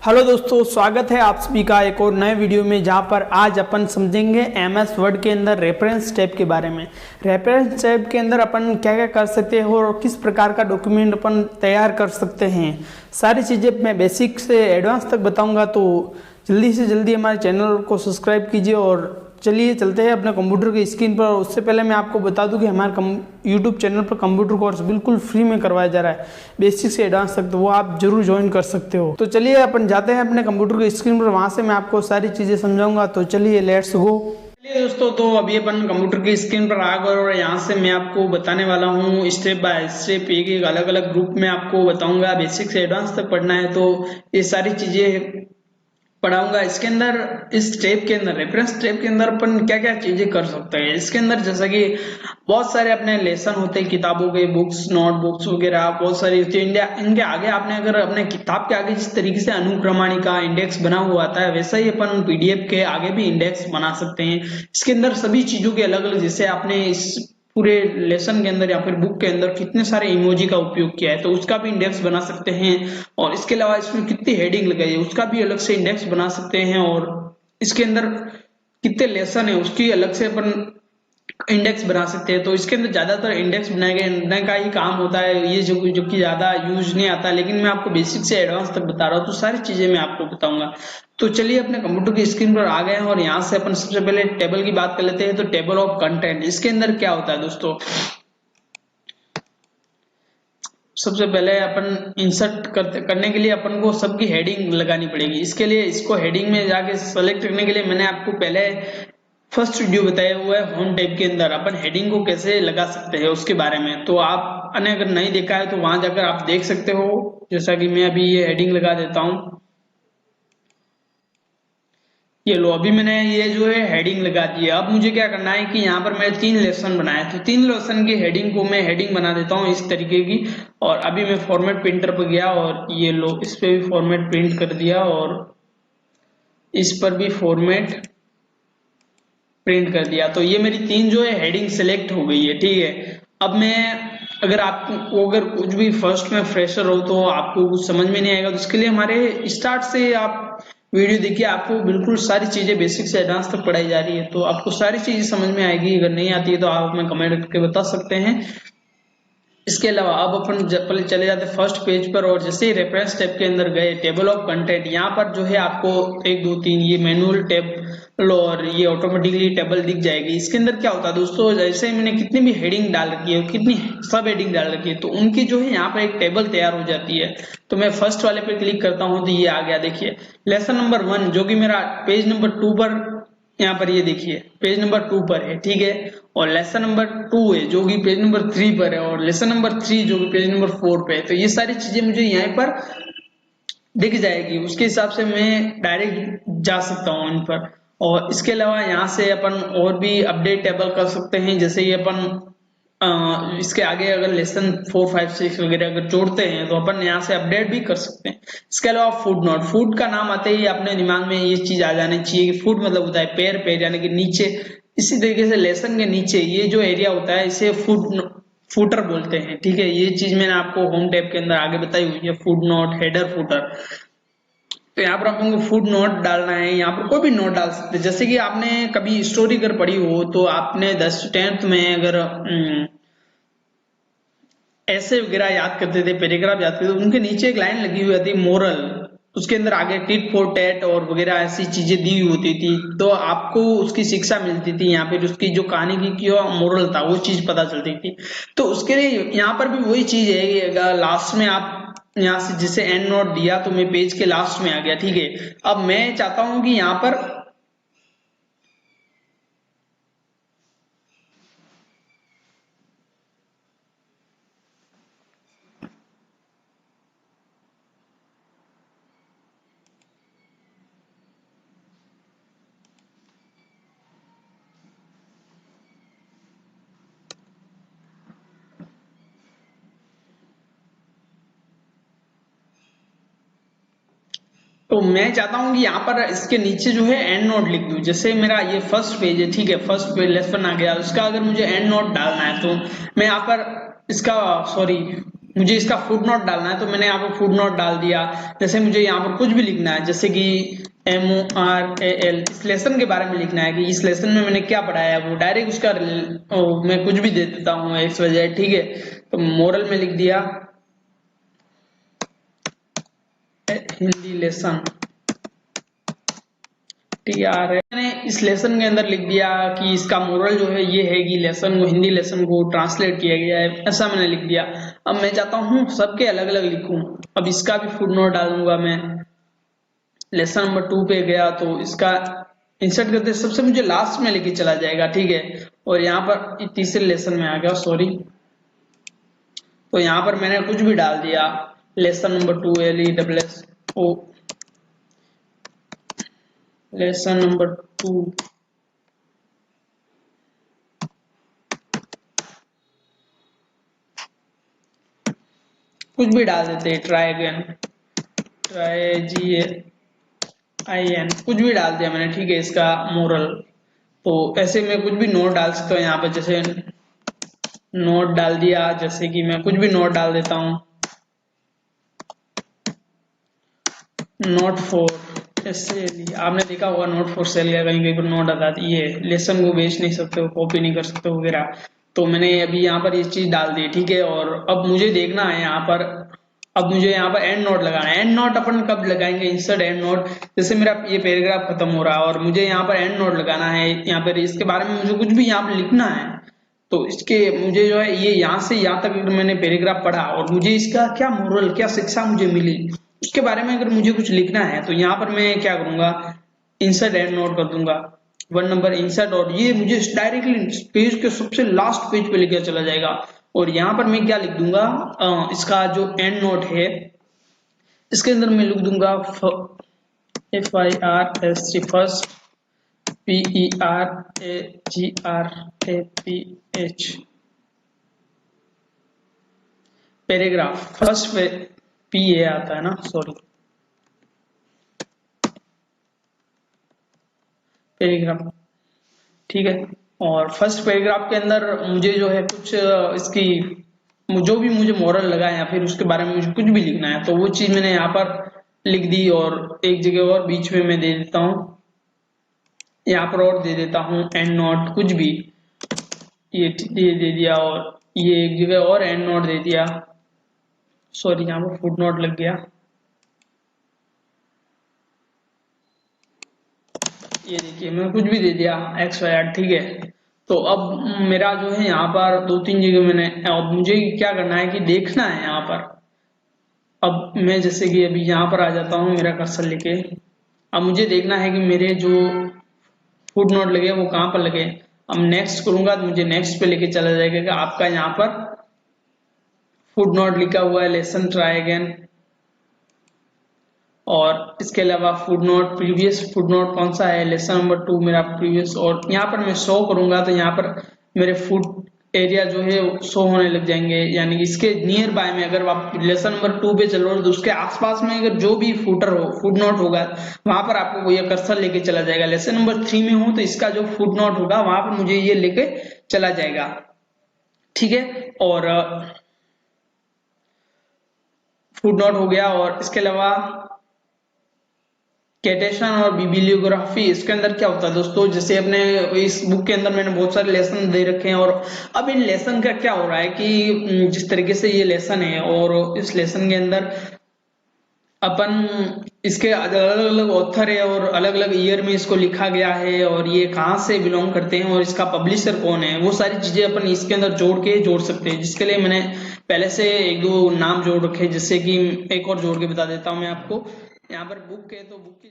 Hello दोस्तों, स्वागत है आप सभी का एक और नए वीडियो में, जहां पर आज अपन समझेंगे एमएस वर्ड के अंदर रेफरेंस टैब के बारे में। रेफरेंस टैब के अंदर अपन क्या क्या कर सकते हैं और किस प्रकार का डॉक्यूमेंट अपन तैयार कर सकते हैं, सारी चीज़ें मैं बेसिक से एडवांस तक बताऊंगा। तो जल्दी से जल्दी हमारे चैनल को सब्सक्राइब कीजिए और चलिए चलते हैं अपने कंप्यूटर की स्क्रीन पर। उससे पहले मैं आपको बता दूं कि हमारे यूट्यूब चैनल पर कंप्यूटर कोर्स बिल्कुल फ्री में करवाया जा रहा है, बेसिक से एडवांस तक, तो वो आप जरूर ज्वाइन कर सकते हो। तो चलिए अपन जाते हैं अपने कंप्यूटर की स्क्रीन पर, वहां से मैं आपको सारी चीजें समझाऊंगा। तो चलिए लेट्स गो। चलिए दोस्तों, तो अभी अपन कंप्यूटर की स्क्रीन पर आ गए और यहाँ से मैं आपको बताने वाला हूँ स्टेप बाय स्टेप, एक एक अलग अलग ग्रुप में आपको बताऊंगा। बेसिक से एडवांस तक पढ़ना है तो ये सारी चीजें पढ़ाऊंगा। इसके अंदर इस स्टेप के अंदर रेफरेंस स्टेप के अंदर अपन क्या क्या चीजें कर सकते हैं इसके अंदर, जैसा कि बहुत सारे अपने लेसन होते हैं किताबों के, बुक्स नोटबुक्स वगैरह बहुत सारी होती है। इंडिया इनके आगे आपने अगर अपने किताब के आगे जिस तरीके से अनुक्रमणिका इंडेक्स बना हुआ आता है, वैसा ही अपन पीडीएफ के आगे भी इंडेक्स बना सकते हैं। इसके अंदर सभी चीजों के अलग अलग, जैसे आपने इस पूरे लेसन के अंदर या फिर बुक के अंदर कितने सारे इमोजी का उपयोग किया है तो उसका भी इंडेक्स बना सकते हैं। और इसके अलावा इसमें कितनी हेडिंग लगाई है उसका भी अलग से इंडेक्स बना सकते हैं। और इसके अंदर कितने लेसन है उसकी अलग से अपन इंडेक्स बना सकते हैं। तो इसके अंदर ज्यादातर इंडेक्स बनाने का ही काम होता है, ये जो कि ज्यादा यूज नहीं आता, लेकिन मैं आपको बेसिक से एडवांस तक बता रहा हूँ, तो सारी चीजें मैं आपको बताऊंगा। तो चलिए अपने कंप्यूटर की स्क्रीन पर आ गए हैं और यहाँ से अपन सबसे पहले टेबल की बात कर लेते हैं। तो टेबल ऑफ कंटेंट, इसके अंदर क्या होता है दोस्तों, सबसे पहले अपन इंसर्ट करने के लिए अपन को सबकी हेडिंग लगानी पड़ेगी। इसके लिए इसको हेडिंग में जाके सेलेक्ट करने के लिए मैंने आपको पहले फर्स्ट वीडियो बताया हुआ है होम टैब के अंदर अपन हेडिंग को कैसे लगा सकते हैं उसके बारे में। तो आपने अगर नहीं देखा है तो वहां जाकर आप देख सकते हो। जैसा कि मैं अभी ये हेडिंग लगा देता हूँ, ये लो अभी मैंने ये जो है हेडिंग लगा दी है। अब मुझे क्या करना है कि यहाँ पर मैंने 3 लेसन बनाए, तो 3 लेसन की हेडिंग को मैं हेडिंग बना देता हूँ इस तरीके की। और अभी मैं फॉर्मेट प्रिंटर पर गया और ये लो इस पे भी फॉर्मेट प्रिंट कर दिया और इस पर भी फॉर्मेट प्रिंट कर दिया। तो ये मेरी 3 जो है हेडिंग सिलेक्ट हो गई है, ठीक है। अब मैं अगर आपको अगर कुछ भी फर्स्ट में फ्रेशर हो तो आपको कुछ समझ में नहीं आएगा, तो इसके लिए हमारे स्टार्ट से आप वीडियो देखिए, आपको बिल्कुल सारी चीजें बेसिक से एडवांस तक पढ़ाई जा रही है, तो आपको सारी चीजें समझ में आएगी। अगर नहीं आती है तो आप हमें कमेंट करके बता सकते हैं। इसके अलावा अब अपन पहले चले जाते फर्स्ट पेज पर और जैसे ही रेफरेंस टैब के अंदर गए, टेबल ऑफ कंटेंट, यहाँ पर जो है आपको 1 2 3 ये मैनुअल टेबल और ये ऑटोमेटिकली टेबल दिख जाएगी। इसके अंदर क्या होता है दोस्तों, जैसे मैंने कितनी भी हेडिंग डाल रखी है, कितनी सब हेडिंग डाल रखी है, तो उनकी जो है यहाँ पर एक टेबल तैयार हो जाती है। तो मैं फर्स्ट वाले पे क्लिक करता हूँ तो ये आ गया, देखिए लेसन नंबर 1 जो कि मेरा पेज नंबर 2 पर, यहाँ पर ये देखिए पेज नंबर 2 पर है, ठीक है। और लेसन नंबर 2 है जो कि पेज नंबर 3 पर है, और लेसन नंबर 3 जो कि पेज नंबर 4 पे है। तो ये सारी चीजें मुझे यहाँ पर दिख जाएगी, उसके हिसाब से मैं डायरेक्ट जा सकता हूँ इन पर। और इसके अलावा यहाँ से अपन और भी अपडेट टेबल कर सकते हैं, जैसे ये अपन इसके आगे अगर लेसन 4 5 6 वगैरह अगर जोड़ते हैं तो अपन यहाँ से अपडेट भी कर सकते हैं। इसके अलावा फुट नोट, फुट का नाम आते ही अपने दिमाग में ये चीज आ जानी चाहिए कि फुट मतलब होता है पैर, पैर यानी कि नीचे। इसी तरीके से लेसन के नीचे ये जो एरिया होता है इसे फुटर बोलते हैं, ठीक है। ये चीज मैंने आपको होम टैब के अंदर आगे बताई हुई है, फुट नोट, हेडर, फुटर। तो यहाँ पर आपको फुट नोट डालना है, यहाँ पर कोई भी नोट डाल सकते हैं। जैसे कि आपने कभी स्टोरी अगर पढ़ी हो तो आपने 10th में अगर ऐसे वगैरह याद करते थे, पैराग्राफ याद करते थे, उनके नीचे एक लाइन लगी हुई होती मोरल, उसके अंदर आगे टिट फॉर टैट और वगैरह ऐसी चीजें दी हुई होती थी, तो आपको उसकी शिक्षा मिलती थी। यहाँ पे उसकी जो कहानी की क्या मोरल था वो चीज पता चलती थी। तो उसके लिए यहाँ पर भी वही चीज है कि अगर लास्ट में आप यहाँ से जिसे एंड नोट दिया तो मैं पेज के लास्ट में आ गया, ठीक है। अब मैं चाहता हूं कि यहाँ पर मैं चाहता हूं कि यहाँ पर इसके नीचे जो है एंड नोट लिख दूं। जैसे मेरा ये फर्स्ट पेज है, ठीक है, फर्स्ट पेज लेसन आ गया, उसका अगर मुझे एंड नोट डालना है तो मैं यहाँ पर इसका सॉरी मुझे इसका फुट नोट डालना है तो मैंने यहाँ पर फुट नोट डाल दिया। जैसे मुझे यहाँ पर कुछ भी लिखना है, जैसे कि MORAL, इस लेसन के बारे में लिखना है कि इस लेसन में मैंने क्या पढ़ाया है, वो डायरेक्ट उसका मैं कुछ भी दे देता हूँ XYZ, ठीक है। तो मोरल में लिख दिया हिंदी लेसन, TR है। मैंने इस लेसन के अंदर लिख दिया कि इसका मोरल जो है ये है कि लेसन को, हिंदी लेसन को ट्रांसलेट किया गया है, ऐसा मैंने लिख दिया। अब मैं चाहता हूँ सबके अलग अलग लिखूं। अब इसका भी फुट नोट डालूंगा मैं। लेसन नंबर 2 पे गया तो इसका इंसर्ट करते सबसे मुझे लास्ट में लेके चला जाएगा, ठीक है। और यहाँ पर तीसरे लेसन में आ गया, सॉरी। तो यहाँ पर मैंने कुछ भी डाल दिया, lesson number 2 LESSO, lesson number 2 कुछ भी डाल देते, ट्राई अगेन, TRYGAIN, कुछ भी डाल दिया मैंने, ठीक है। इसका मोरल तो ऐसे मैं कुछ भी नोट डाल सकता हूँ यहाँ पे, जैसे नोट डाल दिया, जैसे कि मैं कुछ भी नोट डाल देता हूँ, नोट फॉर सेल। आपने देखा होगा नोट फॉर सेल या कहीं कहीं पर नोट आता है, ये लेसन को बेच नहीं सकते हो, कॉपी नहीं कर सकते वगैरह। तो मैंने अभी यहाँ पर ये चीज डाल दी, ठीक है। और अब मुझे देखना है यहाँ पर, अब मुझे यहाँ पर एंड नोट लगाना है। एंड नोट अपन कब लगाएंगे, इंसर्ट एंड नोट, जैसे मेरा ये पैराग्राफ खत्म हो रहा है और मुझे यहाँ पर एंड नोट लगाना है। यहाँ पर इसके बारे में मुझे कुछ भी यहाँ पर लिखना है, तो इसके मुझे जो है ये यहाँ से यहाँ तक अगर मैंने पैराग्राफ पढ़ा और मुझे इसका क्या मोरल, क्या शिक्षा मुझे मिली, उसके बारे में अगर मुझे कुछ लिखना है तो यहाँ पर मैं क्या करूंगा, इंसर्ट एंड नोट कर दूंगा, 1 नंबर इंसर्ट, और ये मुझे डायरेक्टली पेज के सबसे लास्ट पेज पे लेकर चला जाएगा। और यहाँ पर मैं क्या लिख दूंगा, इसका जो एंड नोट है इसके अंदर मैं लिख दूंगा FIRST, first, PERAGRAPH, paragraph, first पे PA आता है ना, सॉरी, पैराग्राफ, ठीक है। और फर्स्ट पैराग्राफ के अंदर मुझे जो है कुछ इसकी जो भी मुझे मॉरल लगा या फिर उसके बारे में मुझे कुछ भी लिखना है तो वो चीज मैंने यहाँ पर लिख दी। और एक जगह और बीच में मैं दे देता हूँ, यहाँ पर और दे देता हूँ एंड नोट, कुछ भी ये दे दिया, और ये एक जगह और एंड नोट दे दिया, सॉरी यहाँ पर फुट नोट लग गया, ये देखिए मैं कुछ भी दे दिया XYZ, ठीक है। तो अब मेरा जो है यहाँ पर 2-3 जगह मैंने, अब मुझे क्या करना है कि देखना है यहाँ पर। अब मैं जैसे कि अभी यहाँ पर आ जाता हूँ मेरा कर्सर लेके, अब मुझे देखना है कि मेरे जो फुट नोट लगे वो कहाँ पर लगे। अब नेक्स्ट करूंगा तो मुझे नेक्स्ट पे लेके चला जाएगा कि आपका यहाँ पर फुट नोट लिखा हुआ है, लेसन ट्राई अगेन। और इसके अलावा foot note, previous foot note कौन सा है, लेसन नंबर 2 मेरा प्रीवियस। और यहाँ पर मैं शो करूंगा तो यहाँ पर मेरे फुट एरिया जो है शो होने लग जाएंगे, यानी कि इसके नियर बाय में अगर आप लेसन नंबर 2 पे चल रहे हो तो उसके आसपास में अगर जो भी फुटर हो, फुट नोट होगा, वहां पर आपको ये कर्सर लेके चला जाएगा। लेसन नंबर 3 में हो तो इसका जो फुट नोट होगा वहां पर मुझे ये लेके चला जाएगा, ठीक है। और फुट नोट हो गया। और इसके अलावा कैटेशन और बिब्लियोग्राफी, इसके अंदर क्या होता है दोस्तों, जैसे अपने इस बुक के अंदर मैंने बहुत सारे लेसन दे रखे हैं। और अब इन लेसन का क्या हो रहा है कि जिस तरीके से ये लेसन है और इस लेसन के अंदर अपन इसके अलग अलग ऑथर है और अलग अलग ईयर में इसको लिखा गया है और ये कहाँ से बिलोंग करते हैं और इसका पब्लिशर कौन है, वो सारी चीजें अपन इसके अंदर जोड़ सकते हैं। जिसके लिए मैंने पहले से 1-2 नाम जोड़ रखे, जिससे कि एक और जोड़ के बता देता हूँ मैं आपको। यहाँ पर बुक है तो बुक की